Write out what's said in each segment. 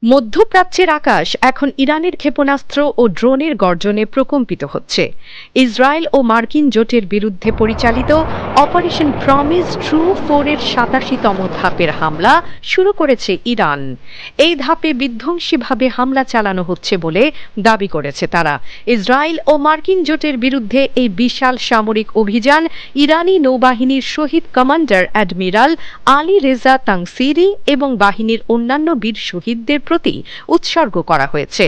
মধ্যপ্রাচ্যের আকাশ এখন ইরানের ক্ষেপণাস্ত্র ও ড্রোনের গর্জনে প্রকম্পিত হচ্ছে। ইসরায়েল ও মার্কিন জোটের বিরুদ্ধে পরিচালিত অপারেশন প্রমিস ট্রু 4-এর ৮৭তম ধাপের হামলা শুরু করেছে ইরান। এই ধাপে বিধ্বংসীভাবে হামলা চালানো হচ্ছে বলে দাবি করেছে তারা। ইসরায়েল ও মার্কিন জোটের বিরুদ্ধে এই বিশাল সামরিক অভিযান ইরানি নৌবাহিনীর শহীদ commander admiral Ali Reza Tangsiri এবং বাহিনীর অন্যান্য বীর শহীদদের প্রতি উৎসর্গ করা হয়েছে।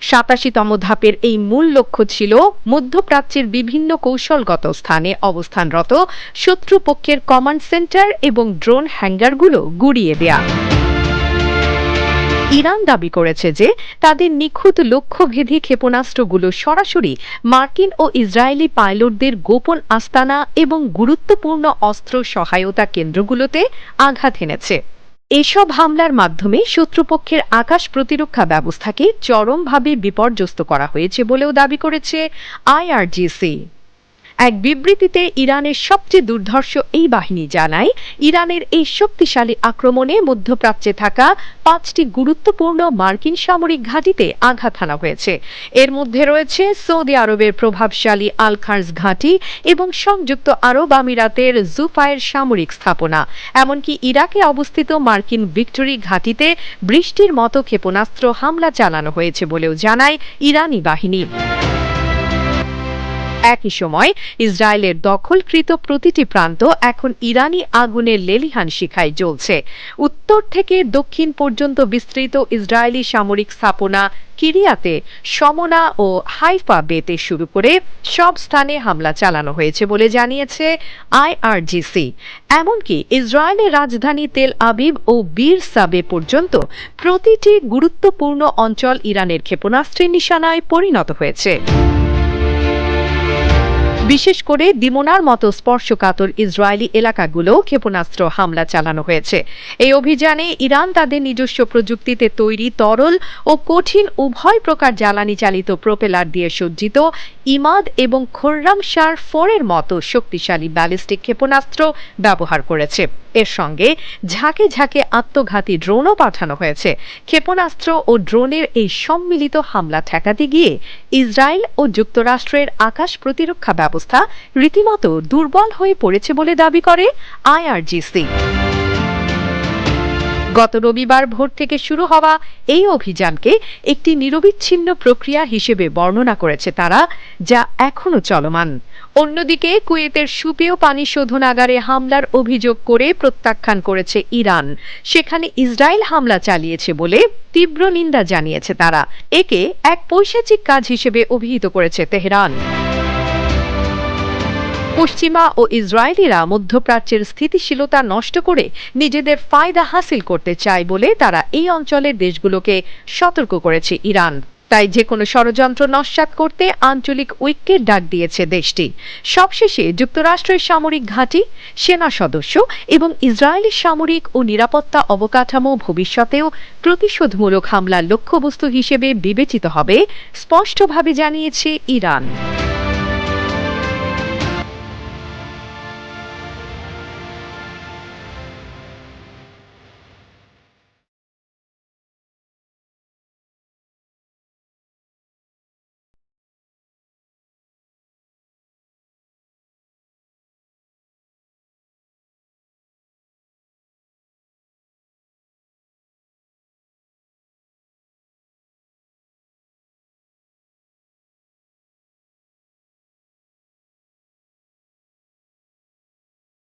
৮৭তম ধাপের এই মূল লক্ষ্য ছিল মধ্যপ্রাচ্যের বিভিন্ন কৌশলগত স্থানে অবস্থানরত শত্রুপক্ষের কমান্ড সেন্টার এবং ড্রোন হ্যাঙ্গারগুলো গুঁড়িয়ে দেয়া। ইরান দাবি করেছে যে তাদের নিখুঁত লক্ষ্যভেদী ক্ষেপণাস্ত্রগুলো সরাসরি মার্কিন ও ইসরায়েলি পাইলটদের গোপন আস্তানা এবং গুরুত্বপূর্ণ অস্ত্র সহায়তা কেন্দ্রগুলোতে আঘাত এনেছে। এসব হামলার মাধ্যমে শত্রুপক্ষের আকাশ প্রতিরক্ষা ব্যবস্থাকে চরমভাবে বিপর্যস্ত করা হয়েছে বলেও দাবি করেছে আইআরজিসি। এক বিবৃতিতে ইরানের সবচেয়ে দুর্ধর্ষ এই বাহিনী জানায়, ইরানের এই শক্তিশালী আক্রমণে মধ্যপ্রাচ্যে থাকা 5টি গুরুত্বপূর্ণ মার্কিন সামরিক ঘাঁটিতে আঘাত হানা হয়েছে। এর মধ্যে রয়েছে সৌদি আরবের প্রভাবশালী আল খার্জ ঘাঁটি এবং সংযুক্ত আরব আমিরাতের জুফায়ের সামরিক স্থাপনা। এমনকি ইরাকে অবস্থিত মার্কিন ভিক্টোরি ঘাঁটিতে বৃষ্টির মতো ক্ষেপণাস্ত্র হামলা চালানো হয়েছে বলেও জানায় ইরানি বাহিনী। একই সময় ইসরায়েলের দখলকৃত প্রতিটি প্রান্ত এখন ইরানি আগুনের লেলিহান শিখায় জ্বলছে। উত্তর থেকে দক্ষিণ পর্যন্ত বিস্তৃত ইসরায়েলি সামরিক স্থাপনা কিরিয়াতে, সমনা ও হাইফা বেতে শুরু করে সব স্থানে হামলা চালানো হয়েছে বলে জানিয়েছে আইআরজিসি। এমনকি ইসরায়েলের রাজধানী তেল আবিব ও বীর সাবে পর্যন্ত প্রতিটি গুরুত্বপূর্ণ অঞ্চল ইরানের ক্ষেপণাস্ত্রের নিশানায় পরিণত হয়েছে। বিশেষ করে দিমোনার মতো স্পর্শকাতর ইসরায়েলি এলাকাগুলো ক্ষেপণাস্ত্র হামলা চালানো হয়েছে। এই অভিযানে ইরান তাদের নিজস্ব প্রযুক্তিতে তৈরি তরল ও কঠিন উভয় প্রকার জ্বালানি চালিত প্রোপেলার দিয়ে সজ্জিত ইমাদ এবং খোররামশার 4-এর মতো শক্তিশালী ব্যালিস্টিক ক্ষেপণাস্ত্র ব্যবহার করেছে। এর সঙ্গে ঝাঁকে ঝাঁকে আত্মঘাতী ড্রোনও পাঠানো হয়েছে। ক্ষেপণাস্ত্র ও ড্রোনের এই সম্মিলিত হামলা ঠেকাতে গিয়ে ইসরায়েল ও যুক্তরাষ্ট্রের আকাশ প্রতিরক্ষা ব্যবস্থা রীতিমতো দুর্বল হয়ে পড়েছে বলে দাবি করে আইআরজিসি। গত রবিবার ভোর থেকে শুরু হওয়া এই অভিযানকে একটি নিরবিচ্ছিন্ন প্রক্রিয়া হিসেবে বর্ণনা করেছে তারা, যা এখনো চলমান। অন্যদিকে কুয়েতের সুপেয় পানি শোধনাগারে হামলার অভিযোগ করে প্রত্যাখ্যান করেছে ইরান। সেখানে ইসরায়েল হামলা চালিয়েছে বলে তীব্র নিন্দা জানিয়েছে তারা। একে এক পৈশাচিক কাজ হিসেবে অভিহিত করেছে তেহরান। পশ্চিমা ও ইসরায়েলিরা মধ্যপ্রাচ্যের স্থিতিশীলতা নষ্ট করে নিজেদের ফায়দা হাসিল করতে চায় বলে তারা এই অঞ্চলের দেশগুলোকে সতর্ক করেছে ইরান। তাই যে কোনো ষড়যন্ত্র নস্যাৎ করতে আঞ্চলিক ঐক্যের ডাক দিয়েছে দেশটি। সবশেষে যুক্তরাষ্ট্রের সামরিক ঘাঁটি, সেনা সদস্য এবং ইসরায়েলি সামরিক ও নিরাপত্তা অবকাঠামো ভবিষ্যতেও প্রতিশোধমূলক হামলার লক্ষ্যবস্তু হিসেবে বিবেচিত হবে, স্পষ্টভাবে জানিয়েছে ইরান।